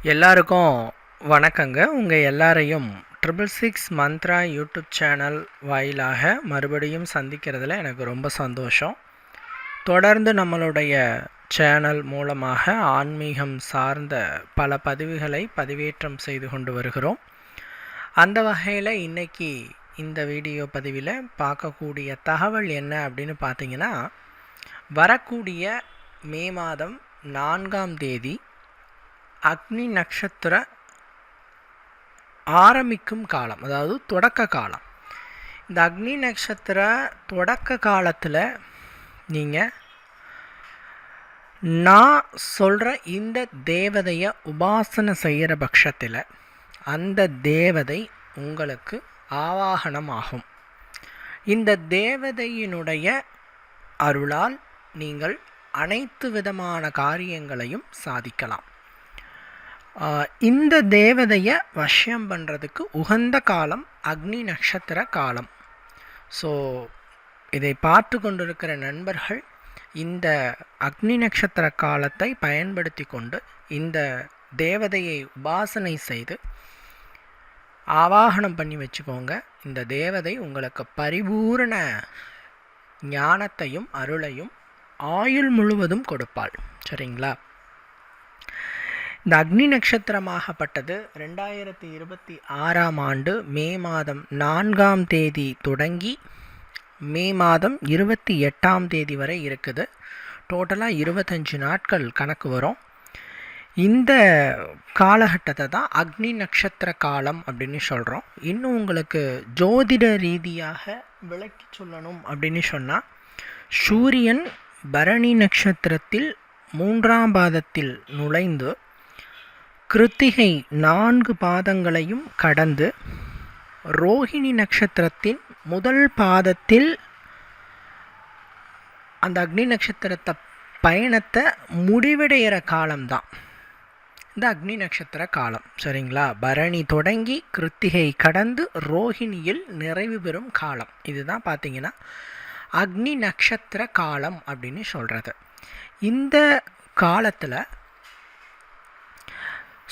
எல்லாருக்கும் வணக்கங்க. உங்கள் எல்லாரையும் 666 மந்த்ரா யூடியூப் சேனல் வாயிலாக மறுபடியும் சந்திக்கிறதுல எனக்கு ரொம்ப சந்தோஷம். தொடர்ந்து நம்மளுடைய சேனல் மூலமாக ஆன்மீகம் சார்ந்த பல பதிவுகளை பதிவேற்றம் செய்து கொண்டு வருகிறோம். அந்த வகையில் இன்னைக்கு இந்த வீடியோ பதிவில் பார்க்கக்கூடிய தகவல் என்ன அப்படின்னு பார்த்தீங்கன்னா, வரக்கூடிய மே மாதம் 4ஆம் தேதி அக்னி நட்சத்திர ஆரம்பிக்கும் காலம், அதாவது தொடக்க காலம். இந்த அக்னி நட்சத்திர தொடக்க காலத்தில் நீங்கள் நான் சொல்கிற இந்த தேவதையை உபாசனை செய்கிற பட்சத்தில் அந்த தேவதை உங்களுக்கு ஆவாகனம் ஆகும். இந்த தேவதையினுடைய அருளால் நீங்கள் அனைத்து விதமான காரியங்களையும் சாதிக்கலாம். இந்த தேவதையை வசியம் பண்ணுறதுக்கு உகந்த காலம் அக்னி நட்சத்திர காலம். ஸோ இதை பார்த்து கொண்டிருக்கிற நண்பர்கள் இந்த அக்னி நட்சத்திர காலத்தை பயன்படுத்தி கொண்டு இந்த தேவதையை உபாசனை செய்து ஆவாகனம் பண்ணி வச்சுக்கோங்க. இந்த தேவதை உங்களுக்கு பரிபூரண ஞானத்தையும் அருளையும் ஆயுள் முழுவதும் கொடுப்பாள். சரிங்களா? இந்த அக்னி நட்சத்திரமாகப்பட்டது 2026ஆம் ஆண்டு மே மாதம் 4ஆம் தேதி தொடங்கி மே மாதம் 28ஆம் தேதி வரை இருக்குது. டோட்டலாக 25 நாட்கள் கணக்கு வரும். இந்த காலகட்டத்தை தான் அக்னி நட்சத்திர காலம் அப்படின்னு சொல்கிறோம். இன்னும் உங்களுக்கு ஜோதிட ரீதியாக விளக்கி சொல்லணும் அப்படின்னு சொன்னால், சூரியன் பரணி நட்சத்திரத்தில் 3ஆம் பாதத்தில் நுழைந்து கிருத்திகை 4 பாதங்களையும் கடந்து ரோஹிணி நட்சத்திரத்தின் முதல் பாதத்தில் அந்த அக்னி நட்சத்திரத்தை பயணத்தை முடிவடைகிற காலம்தான் இந்த அக்னி நட்சத்திர காலம். சரிங்களா? பரணி தொடங்கி கிருத்திகை கடந்து ரோஹிணியில் நிறைவு பெறும் காலம். இதுதான் பார்த்தீங்கன்னா அக்னி நட்சத்திர காலம் அப்படின்னு சொல்கிறது. இந்த காலத்தில்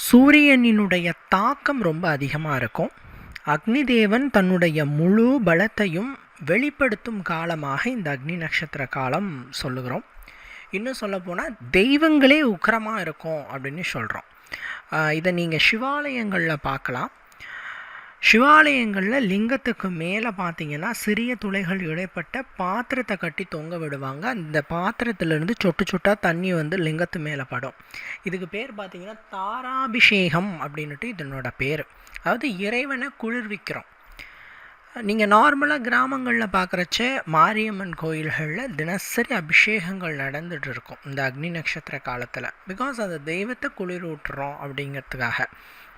சூரியனினுடைய தாக்கம் ரொம்ப அதிகமாக இருக்கும். அக்னி தேவன் தன்னுடைய முழு பலத்தையும் வெளிப்படுத்தும் காலமாக இந்த அக்னி நட்சத்திர காலம் சொல்லுகிறோம். இன்னும் சொல்லப்போனால் தெய்வங்களே உக்கிரமாக இருக்கும் அப்படின்னு சொல்கிறோம். இதை நீங்கள் சிவாலயங்களில் பார்க்கலாம். சிவாலயங்களில் லிங்கத்துக்கு மேலே பார்த்தீங்கன்னா சிறிய துளைகள் இடைப்பட்ட பாத்திரத்தை கட்டி தொங்க விடுவாங்க. அந்த பாத்திரத்திலேருந்து சொட்டு சொட்டாக தண்ணி வந்து லிங்கத்து மேலே படும். இதுக்கு பேர் பார்த்தீங்கன்னா தாராபிஷேகம் அப்படின்ட்டு இதனோட பேர். அதாவது இறைவனை குளிர்விக்கிறோம். நீங்கள் நார்மலாக கிராமங்களில் பார்க்குறச்ச மாரியம்மன் கோயில்களில் தினசரி அபிஷேகங்கள் நடந்துகிட்டு இருக்கும் இந்த அக்னி நட்சத்திர காலத்தில். பிகாஸ் அந்த தெய்வத்தை குளிர் ஊட்டுறோம் அப்படிங்கிறதுக்காக.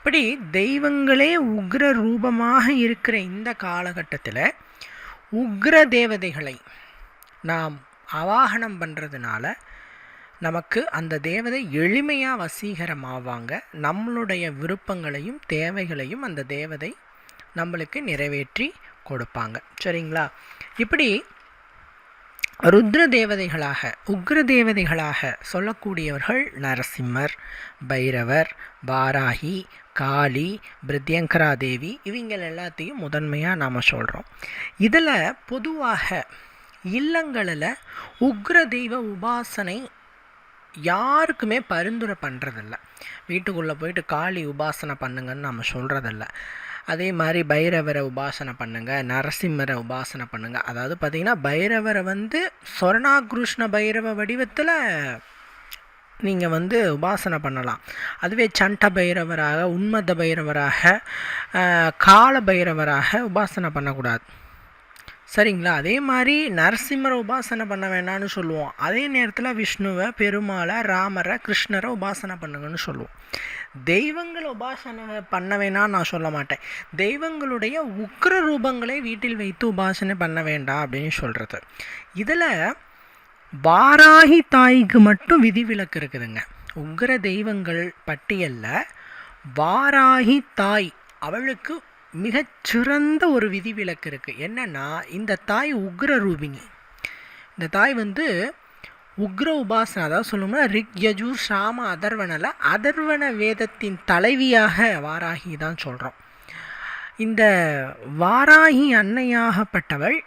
இப்படி தெய்வங்களே உக்ர ரூபமாக இருக்கிற இந்த காலகட்டத்தில் உக்ர தேவதைகளை நாம் ஆவாகனம் பண்ணுறதுனால நமக்கு அந்த தேவதை எளிமையாக வசீகரமாவாங்க. நம்மளுடைய விருப்பங்களையும் தேவைகளையும் அந்த தேவதை நம்மளுக்கு நிறைவேற்றி கொடுப்பாங்க. சரிங்களா? இப்படி ருத்ர தேவதைகளாக உக்ர தேவதைகளாக சொல்லக்கூடியவர்கள் நரசிம்மர், பைரவர், வாராகி, காளி, பிருத்யங்கரா தேவி, இவங்கள் எல்லாத்தையும் முதன்மையாக நாம் சொல்கிறோம். இதில் பொதுவாக இல்லங்களில் உக்ர தெய்வ உபாசனை யாருக்குமே பரிந்துரை பண்ணுறதில்ல. வீட்டுக்குள்ளே போயிட்டு காளி உபாசனை பண்ணுங்கன்னு நம்ம சொல்கிறதில்ல. அதே மாதிரி பைரவரை உபாசனை பண்ணுங்கள், நரசிம்மரை உபாசனை பண்ணுங்கள். அதாவது பார்த்திங்கன்னா பைரவரை வந்து சொர்ணாகிருஷ்ண பைரவ வடிவத்தில் நீங்கள் வந்து உபாசனை பண்ணலாம். அதுவே சண்ட பைரவராக, உன்மத பைரவராக, கால பைரவராக உபாசனை பண்ணக்கூடாது. சரிங்களா? அதே மாதிரி நரசிம்மரை உபாசனை பண்ண வேண்டாம்னு சொல்லுவோம். அதே நேரத்தில் விஷ்ணுவை, பெருமாளை, ராமரை, கிருஷ்ணரை உபாசனை பண்ணுங்கன்னு சொல்லுவோம். தெய்வங்களை உபாசனை பண்ண வேணாம்னு நான் சொல்ல மாட்டேன். தெய்வங்களுடைய உக்கிர ரூபங்களை வீட்டில் வைத்து உபாசனை பண்ண வேண்டாம் அப்படின்னு சொல்கிறது. இதில் வாராகி தாய்க்கு மட்டும் விதிவிலக்கு இருக்குதுங்க. உக்கிர தெய்வங்கள் பட்டியலில் வாராகி தாய் அவளுக்கு மிகச்சிறந்த ஒரு விதிவிலக்கு இருக்குது. என்னென்னா, இந்த தாய் உக்ர ரூபிணி. இந்த தாய் வந்து உக்ர உபாசனை, அதாவது சொல்லணும்னா ரிக் யஜூர் சாம அதர்வனில் அதர்வன வேதத்தின் தலைவியாக வாராகி தான் சொல்கிறோம். இந்த வாராகி அன்னையாகப்பட்டவள்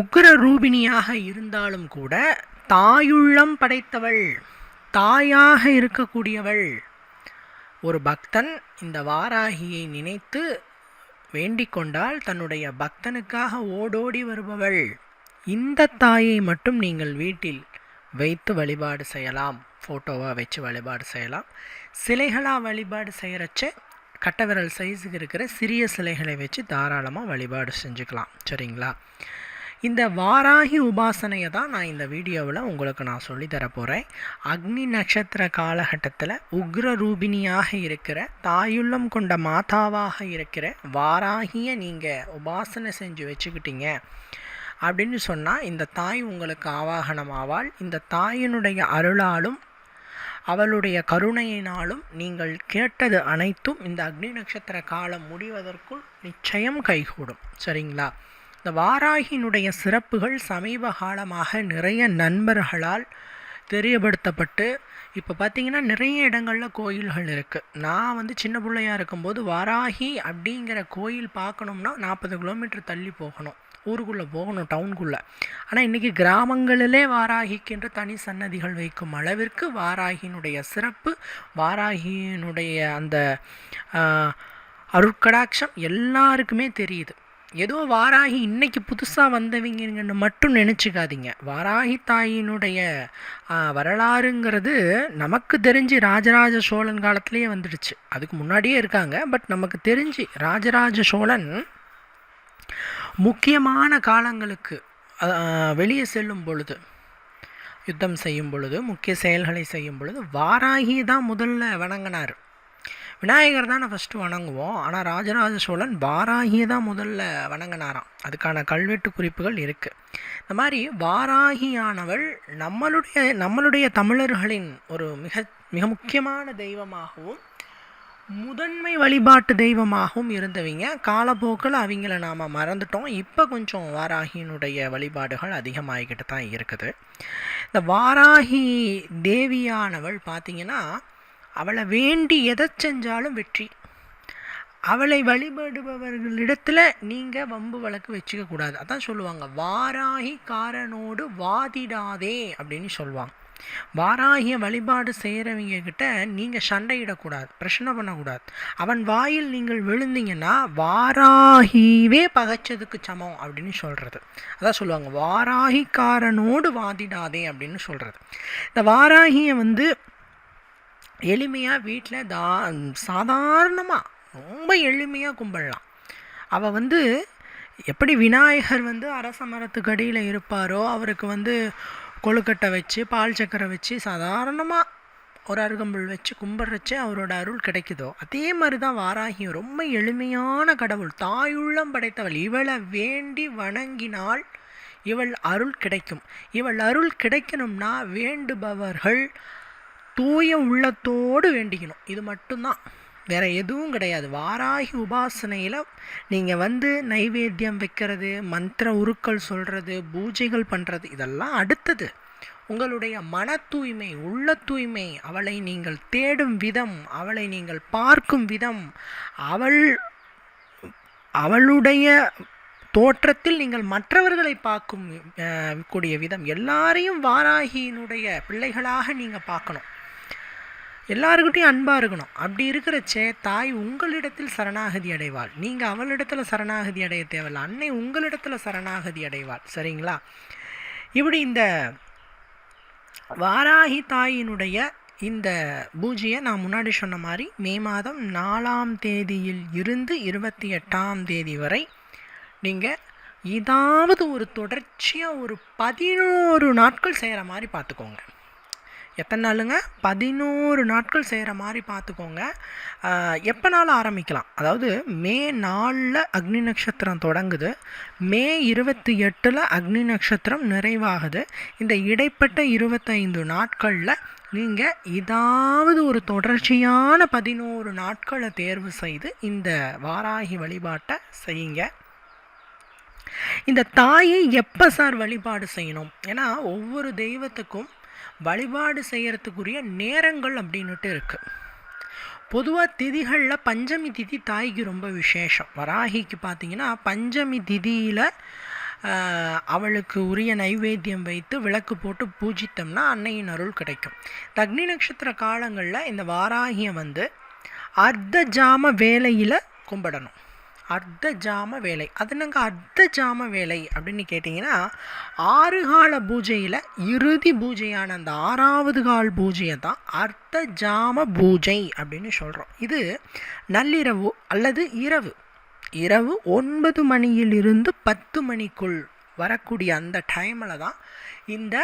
உக்ர ரூபிணியாக இருந்தாலும் கூட தாயுள்ளம் படைத்தவள், தாயாக இருக்கக்கூடியவள். ஒரு பக்தன் இந்த வாராகியை நினைத்து வேண்டிக் கொண்டால் தன்னுடைய பக்தனுக்காக ஓடோடி வருபவள். இந்த தாயை மட்டும் நீங்கள் வீட்டில் வைத்து வழிபாடு செய்யலாம், ஃபோட்டோவாக வச்சு வழிபாடு செய்யலாம். சிலைகளாக வழிபாடு செய்கிறச்ச கட்டவிரல் சைஸுக்கு இருக்கிற சிறிய சிலைகளை வச்சு தாராளமாக வழிபாடு செஞ்சுக்கலாம். சரிங்களா? இந்த வாராகி உபாசனையை தான் நான் இந்த வீடியோவில் உங்களுக்கு நான் சொல்லித்தர போகிறேன். அக்னி நட்சத்திர காலகட்டத்தில் உக்ர ரூபிணியாக இருக்கிற தாயுள்ளம் கொண்ட மாதாவாக இருக்கிற வாராகியை நீங்கள் உபாசனை செஞ்சு வச்சுக்கிட்டீங்க அப்படின்னு சொன்னால் இந்த தாய் உங்களுக்கு ஆவாகனம் ஆவாள். இந்த தாயினுடைய அருளாலும் அவளுடைய கருணையினாலும் நீங்கள் கேட்டது அனைத்தும் இந்த அக்னி நட்சத்திர காலம் முடிவதற்குள் நிச்சயம் கைகூடும். சரிங்களா? இந்த வாராகியினுடைய சிறப்புகள் சமீப காலமாக நிறைய நண்பர்களால் தெரியப்படுத்தப்பட்டு இப்போ பார்த்திங்கன்னா நிறைய இடங்களில் கோயில்கள் இருக்குது. நான் சின்ன பிள்ளையாக இருக்கும்போது வாராகி அப்படிங்கிற கோயில் பார்க்கணும்னா 40 கிலோமீட்டர் தள்ளி போகணும், ஊருக்குள்ளே போகணும், டவுனுக்குள்ளே. ஆனால் இன்றைக்கி கிராமங்களிலே வாராகிக்கென்று தனி சன்னதிகள் வைக்கும் அளவிற்கு வாராகியினுடைய சிறப்பு, வாராகியினுடைய அந்த அருட்கடாட்சம் எல்லாருக்குமே தெரியுது. ஏதோ வாராகி இன்றைக்கி புதுசாக வந்தவங்கன்னு மட்டும் நினச்சிக்காதீங்க. வாராகி தாயினுடைய வரலாறுங்கிறது நமக்கு தெரிஞ்சு ராஜராஜ சோழன் காலத்திலேயே வந்துடுச்சு. அதுக்கு முன்னாடியே இருக்காங்க. பட் நமக்கு தெரிஞ்சு ராஜராஜ சோழன் முக்கியமான காலங்களுக்கு வெளியே செல்லும் பொழுது, யுத்தம் செய்யும் பொழுது, முக்கிய செயல்களை செய்யும் பொழுது வாராகி தான் முதல்ல வணங்கினார். விநாயகர் தான் ஃபஸ்ட்டு வணங்குவோம். ஆனால் ராஜராஜ சோழன் வாராகியை தான் முதல்ல வணங்கினாராம். அதுக்கான கல்வெட்டு குறிப்புகள் இருக்குது. இந்த மாதிரி வாராகியானவள் நம்மளுடைய தமிழர்களின் ஒரு மிக முக்கியமான தெய்வமாகவும் முதன்மை வழிபாட்டு தெய்வமாகவும் இருந்தவங்க. காலப்போக்கில் அவங்கள நாம் மறந்துட்டோம். இப்போ கொஞ்சம் வாராகியினுடைய வழிபாடுகள் அதிகமாகிக்கிட்டு தான் இருக்குது. இந்த வாராகி தேவியானவள் பார்த்திங்கன்னா அவளை வேண்டி எதை செஞ்சாலும் வெற்றி. அவளை வழிபடுபவர்களிடத்தில் நீங்கள் வம்பு வழக்கு வச்சுக்க கூடாது. அதான் சொல்லுவாங்க, வாராகி காரனோடு வாதிடாதே அப்படின்னு சொல்லுவாங்க. வாராகிய வழிபாடு செய்கிறவங்க கிட்ட நீங்கள் சண்டையிடக்கூடாது, பிரச்சனை பண்ணக்கூடாது. அவன் வாயில் நீங்கள் விழுந்தீங்கன்னா வாராகிவே பகைச்சதுக்கு சமம் அப்படின்னு சொல்கிறது. அதான் சொல்லுவாங்க, வாராகிக்காரனோடு வாதிடாதே அப்படின்னு சொல்கிறது. இந்த வாராகியை எளிமையாக வீட்டில் சாதாரணமாக ரொம்ப எளிமையாக கும்பிடலாம். அவள் எப்படி விநாயகர் அரச மரத்துக்கு அடியில் இருப்பாரோ, அவருக்கு கொழுக்கட்டை வச்சு பால் சக்கரை வச்சு சாதாரணமாக ஒரு அருகம்புல் வச்சு கும்பிட்றச்சே அவரோட அருள் கிடைக்குதோ, அதே மாதிரி தான் வாராகியும் ரொம்ப எளிமையான கடவுள், தாயுள்ளம் படைத்தவள். இவளை வேண்டி வணங்கினால் இவள் அருள் கிடைக்கும். இவள் அருள் கிடைக்கணும்னா வேண்டுபவர்கள் தூய உள்ளத்தோடு வேண்டிக்கணும். இது மட்டும்தான், வேறு எதுவும் கிடையாது. வாராகி உபாசனையில் நீங்கள் நைவேத்தியம் வைக்கிறது, மந்திர உருக்கள் சொல்கிறது, பூஜைகள் பண்ணுறது இதெல்லாம் அடுத்தது. உங்களுடைய மன தூய்மை, உள்ள தூய்மை, அவளை நீங்கள் தேடும் விதம், அவளை நீங்கள் பார்க்கும் விதம், அவளுடைய தோற்றத்தில் நீங்கள் மற்றவர்களை பார்க்கும் கூடிய விதம், எல்லாரையும் வாராகியினுடைய பிள்ளைகளாக நீங்கள் பார்க்கணும். எல்லாருக்கிட்டையும் அன்பாக இருக்கணும். அப்படி இருக்கிறச்சே தாய் உங்களிடத்தில் சரணாகதி அடைவாள். நீங்கள் அவளிடத்தில் சரணாகதி அடைய தேவையில்லை. அன்னை உங்களிடத்தில் சரணாகதி அடைவாள். சரிங்களா? இப்படி இந்த வாராகி தாயினுடைய இந்த பூஜையை நான் முன்னாடி சொன்ன மாதிரி மே மாதம் 4ஆம் தேதியில் இருந்து 28ஆம் தேதி வரை நீங்கள் ஏதாவது ஒரு தொடர்ச்சியாக ஒரு 11 நாட்கள் செய்கிற மாதிரி பார்த்துக்கோங்க. எத்தனை நாளுங்க? 11 நாட்கள் செய்கிற மாதிரி பார்த்துக்கோங்க. எப்போனாலும் ஆரம்பிக்கலாம். அதாவது மே 4 அக்னி நட்சத்திரம் தொடங்குது, மே 28 அக்னி நட்சத்திரம் நிறைவாகுது. இந்த இடைப்பட்ட 25 நாட்களில் நீங்கள் ஏதாவது ஒரு தொடர்ச்சியான 11 நாட்களை தேர்வு செய்து இந்த வாராகி வழிபாட்டை செய்யுங்க. இந்த தாயை எப்போ சார் வழிபாடு செய்யணும்? ஏன்னா ஒவ்வொரு தெய்வத்துக்கும் வழிபாடு செய்கிறதுக்குரிய நேரங்கள் அப்படின்னுட்டு இருக்குது. பொதுவாக திதிகளில் பஞ்சமி திதி தாய்க்கு ரொம்ப விசேஷம். வராகிக்கு பார்த்திங்கன்னா பஞ்சமி திதியில் அவளுக்கு உரிய நைவேத்தியம் வைத்து விளக்கு போட்டு பூஜித்தோம்னா அன்னையின் அருள் கிடைக்கும். அக்னி நட்சத்திர காலங்களில் இந்த வாராகியை வந்து அர்த்த ஜாம வேலையில் கும்பிடணும். அர்த்த ஜாம வேலை, அது நாங்கள் அர்த்த ஜாம வேலை அப்படின்னு கேட்டிங்கன்னா 6 கால பூஜையில் இறுதி பூஜையான அந்த 6வது கால் பூஜையை தான் அர்த்த ஜாம பூஜை அப்படின்னு சொல்கிறோம். இது நள்ளிரவு அல்லது இரவு 9 மணியிலிருந்து 10 மணிக்குள் வரக்கூடிய அந்த டைமில் தான் இந்த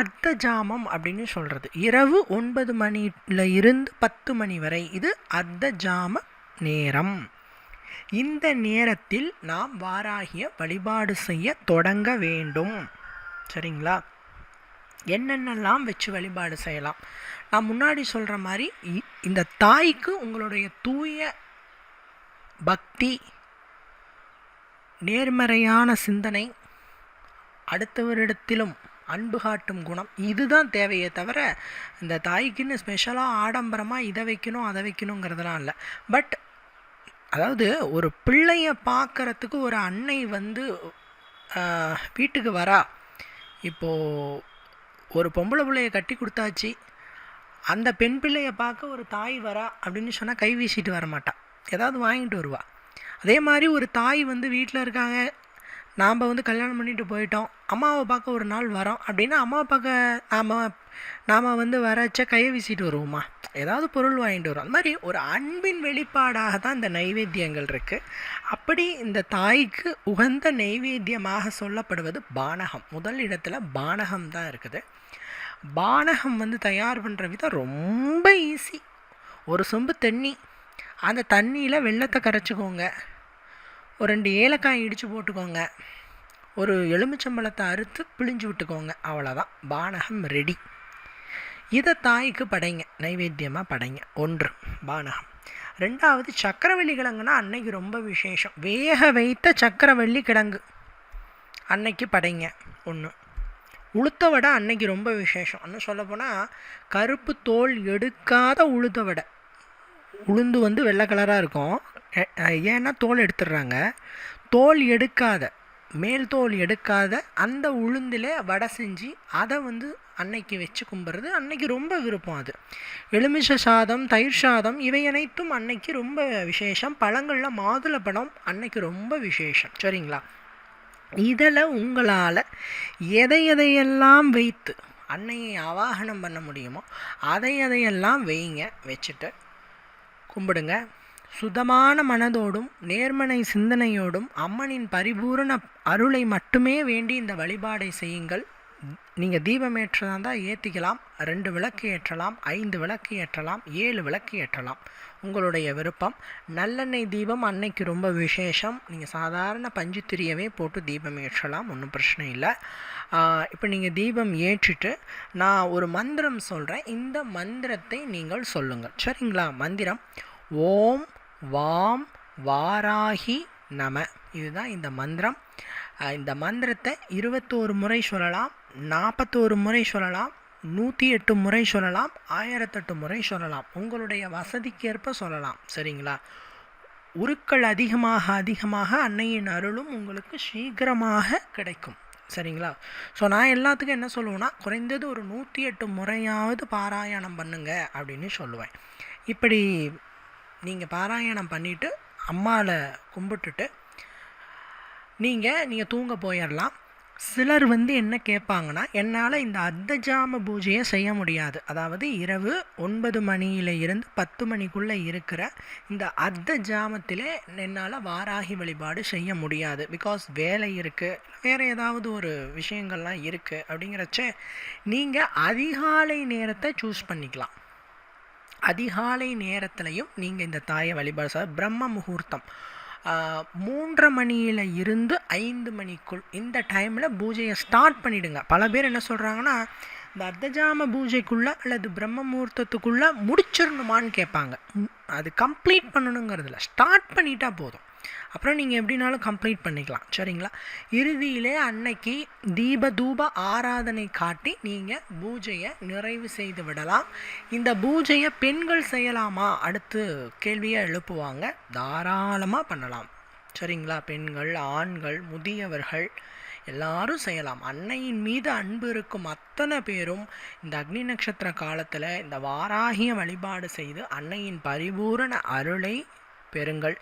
அர்த்த ஜாமம் அப்படின்னு சொல்கிறது. இரவு 9 மணியில் இருந்து 10 மணி வரை இது அர்த்த ஜாம நேரம். இந்த நேரத்தில் நாம் வாராகிய வழிபாடு செய்ய தொடங்க வேண்டும். சரிங்களா? என்னென்னலாம் வச்சு வழிபாடு செய்யலாம்? நான் முன்னாடி சொல்கிற மாதிரி இந்த தாய்க்கு உங்களுடைய தூய பக்தி, நேர்மறையான சிந்தனை, அடுத்தவரிடத்திலும் அன்பு காட்டும் குணம், இதுதான் தேவையே தவிர இந்த தாய்க்குன்னு ஸ்பெஷலாக ஆடம்பரமாக இதை வைக்கணும் அதை வைக்கணுங்கிறதுலாம் இல்லை. பட் அதாவது ஒரு பிள்ளையை பார்க்குறதுக்கு ஒரு அன்னை வந்து வீட்டுக்கு வரா. இப்போது ஒரு பொம்பளை பிள்ளையை கட்டி கொடுத்தாச்சு, அந்த பெண் பிள்ளையை பார்க்க ஒரு தாய் வரா அப்படின்னு சொன்னால் கை வீசிட்டு வர மாட்டாள், ஏதாவது வாங்கிட்டு வருவா. அதே மாதிரி ஒரு தாய் வந்து வீட்டில் இருக்காங்க, நாம் வந்து கல்யாணம் பண்ணிட்டு போயிட்டோம், அம்மாவை பார்க்க ஒரு நாள் வரோம் அப்படின்னா அம்மாவை பார்க்க நாம் வந்து வரச்ச கையை வீசிட்டு வருவோமா? ஏதாவது பொருள் வாங்கிட்டு வரும். அது மாதிரி ஒரு அன்பின் வெளிப்பாடாக தான் இந்த நைவேத்தியங்கள் இருக்குது. அப்படி இந்த தாய்க்கு உகந்த நைவேத்தியமாக சொல்லப்படுவது பானகம். முதல் இடத்துல பானகம் தான் இருக்குது. பானகம் வந்து தயார் பண்ணுற விதம் ரொம்ப ஈஸி. ஒரு சொம்பு தண்ணி, அந்த தண்ணியில் வெல்லத்தை கரைச்சிக்கோங்க, ஒரு 2 ஏலக்காய் இடித்து போட்டுக்கோங்க, ஒரு எலுமிச்சம்பழத்தை அறுத்து பிழிஞ்சு விட்டுக்கோங்க, அவ்வளோதான், பானகம் ரெடி. இதை தாய்க்கு படைங்க, நைவேத்தியமாக படைங்க. 1 பானகம். 2வது சக்கரவள்ளி கிழங்குனா அன்னைக்கு ரொம்ப விசேஷம். வேக வைத்த சக்கரவள்ளி கிழங்கு அன்னைக்கு படைங்க 1. உளுத்த வடை அன்னைக்கு ரொம்ப விசேஷம். இன்னும் சொல்லப்போனால் கருப்பு தோல் எடுக்காத உளுத்த வடை. உளுந்து வந்து வெள்ளை கலராக இருக்கும், ஏன்னா தோல் எடுத்துடுறாங்க. தோல் எடுக்காத, மேல் தோல் எடுக்காத அந்த உளுந்தில் வடை செஞ்சு அதை வந்து அன்னைக்கு வச்சு கும்பிட்றது அன்னைக்கு ரொம்ப விருப்பம். அது எலுமிச்சை சாதம், தயிர் சாதம் இவை அனைத்தும் அன்னைக்கு ரொம்ப விசேஷம். பழங்களில் மாதுளை பழம் அன்னைக்கு ரொம்ப விசேஷம். சரிங்களா? இதில் உங்களால் எதையெல்லாம் வைத்து அன்னையை ஆவாகனம் பண்ண முடியுமோ அதையெல்லாம் வைங்க, வச்சுட்டு கும்பிடுங்க. சுத்தமான மனதோடும் நேர்மறை சிந்தனையோடும் அம்மனின் பரிபூரண அருளை மட்டுமே வேண்டி இந்த வழிபாடை செய்யுங்கள். நீங்கள் தீபம் ஏற்றதாக இருந்தால் ஏற்றிக்கலாம், 2 விளக்கு ஏற்றலாம், 5 விளக்கு ஏற்றலாம், 7 விளக்கு ஏற்றலாம், உங்களுடைய விருப்பம். நல்லெண்ணெய் தீபம் அன்னைக்கு ரொம்ப விசேஷம். நீங்கள் சாதாரண பஞ்சுத்திரியவே போட்டு தீபம் ஏற்றலாம், ஒன்றும் பிரச்சனை இல்லை. இப்போ நீங்கள் தீபம் ஏற்றிட்டு நான் ஒரு மந்திரம் சொல்கிறேன், இந்த மந்திரத்தை நீங்கள் சொல்லுங்கள். சரிங்களா? மந்திரம் ஓம் வாம் வாராகி நம. இதுதான் இந்த மந்திரம். இந்த மந்திரத்தை 21 முறை சொல்லலாம், 41 முறை சொல்லலாம், 108 முறை சொல்லலாம், 1008 முறை சொல்லலாம். உங்களுடைய வசதிக்கேற்ப சொல்லலாம். சரிங்களா? உருக்கள் அதிகமாக அன்னையின் அருளும் உங்களுக்கு சீக்கிரமாக கிடைக்கும். சரிங்களா? ஸோ நான் எல்லாத்துக்கும் என்ன சொல்லுவேன்னா, குறைந்தது ஒரு 108 முறையாவது பாராயணம் பண்ணுங்க அப்படின்னு சொல்லுவேன். இப்படி நீங்கள் பாராயணம் பண்ணிவிட்டு அம்மாவை கும்பிட்டுட்டு நீங்கள் தூங்க போயிடலாம். சிலர் வந்து என்ன கேட்பாங்கன்னா, என்னால் இந்த அர்த்தஜாம பூஜையை செய்ய முடியாது, அதாவது இரவு 9 மணியில் இருந்து 10 மணிக்குள்ளே இருக்கிற இந்த அர்த்த ஜாமத்திலே என்னால் வாராகி வழிபாடு செய்ய முடியாது, பிகாஸ் வேலை இருக்குது, வேறு ஏதாவது ஒரு விஷயங்கள்லாம் இருக்குது அப்படிங்கிறச்ச நீங்கள் அதிகாலை நேரத்தை சூஸ் பண்ணிக்கலாம். அதிகாலை நேரத்துலையும் நீங்கள் இந்த தாயை வழிபாடு செய்ய பிரம்ம முகூர்த்தம் 3:30 மணியில் இருந்து 5 மணிக்குள் இந்த டைமில் பூஜையை ஸ்டார்ட் பண்ணிவிடுங்க. பல பேர் என்ன சொல்கிறாங்கன்னா, இந்த அர்த்தஜாம பூஜைக்குள்ளே அல்லது பிரம்ம முகூர்த்தத்துக்குள்ளே முடிச்சிடணுமான்னு கேட்பாங்க. அது கம்ப்ளீட் பண்ணணுங்கிறதுல ஸ்டார்ட் பண்ணிட்டா போதும். அப்புறம் நீங்கள் எப்படினாலும் கம்ப்ளீட் பண்ணிக்கலாம். சரிங்களா? இறுதியிலே அன்னைக்கு தீப தூப ஆராதனை காட்டி நீங்கள் பூஜையை நிறைவு செய்து விடலாம். இந்த பூஜையை பெண்கள் செய்யலாமா அடுத்து கேள்வியை எழுப்புவாங்க. தாராளமாக பண்ணலாம். சரிங்களா? பெண்கள், ஆண்கள், முதியவர்கள் எல்லாரும் செய்யலாம். அன்னையின் மீது அன்பு இருக்கும் அத்தனை பேரும் இந்த அக்னி நட்சத்திர காலத்தில் இந்த வாராகிய வழிபாடு செய்து அன்னையின் பரிபூரண அருளை பெறுங்கள்.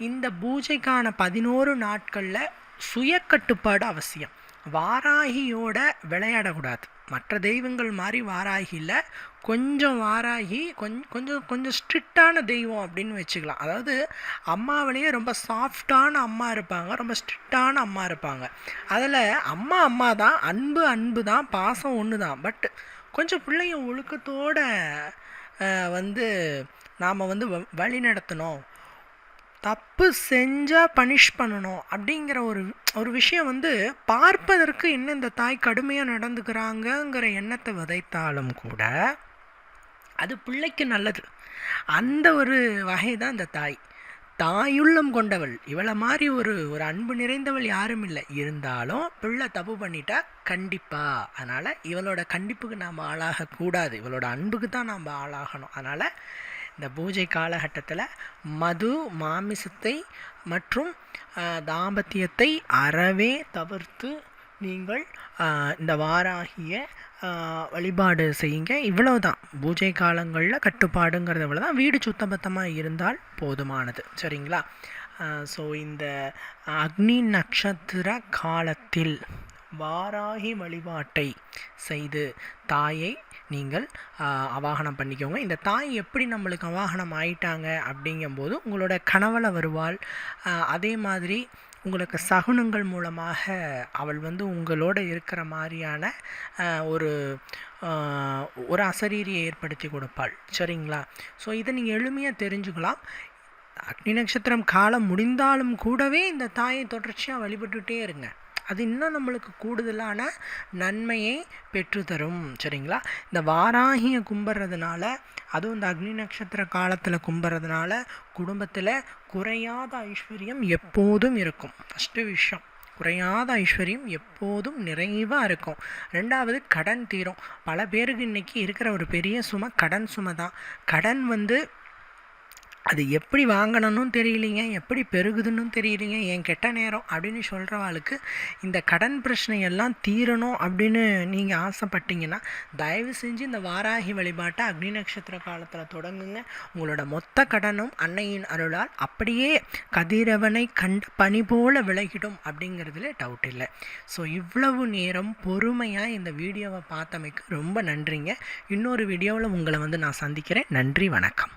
இந்த பூஜைக்கான 11 நாட்களில் சுய கட்டுப்பாடு அவசியம். வாராகியோட விளையாடக்கூடாது. மற்ற தெய்வங்கள் மாதிரி வாராகி இல்லை, கொஞ்சம் வாராகி கொஞ்சம் ஸ்ட்ரிக்டான தெய்வம் அப்படின்னு வச்சுக்கலாம். அதாவது அம்மாவிலேயே ரொம்ப சாஃப்டான அம்மா இருப்பாங்க, ரொம்ப ஸ்ட்ரிக்டான அம்மா இருப்பாங்க. அதில் அம்மா தான், அன்பு தான், பாசம் ஒன்று தான். பட் கொஞ்சம் பிள்ளைங்க ஒழுக்கத்தோடு நாம் வழி நடத்தணும், தப்பு செஞ்சால் பனிஷ் பண்ணணும் அப்படிங்கிற ஒரு விஷயம் பார்ப்பதற்கு என்ன இந்த தாய் கடுமையாக நடந்துக்கிறாங்கங்கிற எண்ணத்தை விதைத்தாலும் கூட அது பிள்ளைக்கு நல்லது. அந்த ஒரு வகை தான் இந்த தாய். தாயுள்ளம் கொண்டவள். இவளை மாதிரி ஒரு அன்பு நிறைந்தவள் யாரும் இல்லை. இருந்தாலும் பிள்ளை தப்பு பண்ணிட்டா கண்டிப்பாக. அதனால் இவளோட கண்டிப்புக்கு நாம் ஆளாகக்கூடாது, இவளோட அன்புக்கு தான் நாம் ஆளாகணும். அதனால் இந்த பூஜை காலகட்டத்தில் மது, மாமிசத்தை மற்றும் தாம்பத்தியத்தை அறவே தவிர்த்து நீங்கள் இந்த வாராகிய வழிபாடு செய்யுங்க. இவ்வளவு தான் பூஜை காலங்களில் கட்டுப்பாடுங்கிறது. இவ்வளோ தான். வீடு சுத்தபத்தமாக இருந்தால் போதுமானது. சரிங்களா? ஸோ இந்த அக்னி நட்சத்திர காலத்தில் வாராகி வழிபாட்டை செய்து தாயை நீங்கள் அவாகனம் பண்ணிக்கோங்க. இந்த தாய் எப்படி நம்மளுக்கு அவாகனம் ஆயிட்டாங்க அப்படிங்கும்போது உங்களோட கனவுல வருவாள். அதே மாதிரி உங்களுக்கு சகுனங்கள் மூலமாக அவள் உங்களோட இருக்கிற மாதிரியான ஒரு அசரீரியை ஏற்படுத்தி கொடுப்பாள். சரிங்களா? ஸோ இதை நீங்கள் எளிமையாக தெரிஞ்சுக்கலாம். அக்னி நட்சத்திரம் காலம் முடிந்தாலும் கூடவே இந்த தாயை தொடர்ச்சியாக வழிபட்டுகிட்டே இருங்க. அது இன்னும் நம்மளுக்கு கூடுதலான நன்மையை பெற்றுத்தரும். சரிங்களா? இந்த வாராகியை கும்பிட்றதுனால, அதுவும் இந்த அக்னி நட்சத்திர காலத்தில் கும்பிட்றதுனால குடும்பத்தில் குறையாத ஐஸ்வர்யம் எப்போதும் இருக்கும். ஃபஸ்ட்டு விஷயம், குறையாத ஐஸ்வர்யம் எப்போதும் நிறைவாக இருக்கும். ரெண்டாவது, கடன் தீரும். பல பேருக்கு இன்றைக்கி இருக்கிற ஒரு பெரிய சுமை கடன் சுமை தான். கடன் அது எப்படி வாங்கணும்னு தெரியலிங்க, எப்படி பெருகுதுன்னு தெரியலிங்க, என் கெட்ட நேரம் அப்படின்னு சொல்கிறவாளுக்கு இந்த கடன் பிரச்சனையெல்லாம் தீரணும் அப்படின்னு நீங்கள் ஆசைப்பட்டீங்கன்னா தயவு செஞ்சு இந்த வாராகி வழிபாட்டை அக்னி நட்சத்திர காலத்தில் தொடங்குங்க. உங்களோட மொத்த கடனும் அன்னையின் அருளால் அப்படியே கதிரவனை கண்டு பனி போல விலகிடும் அப்படிங்கிறதுல டவுட் இல்லை. ஸோ இவ்வளவு நேரம் பொறுமையாக இந்த வீடியோவை பார்த்தமைக்கு ரொம்ப நன்றிங்க. இன்னொரு வீடியோவில் உங்களை நான் சந்திக்கிறேன். நன்றி, வணக்கம்.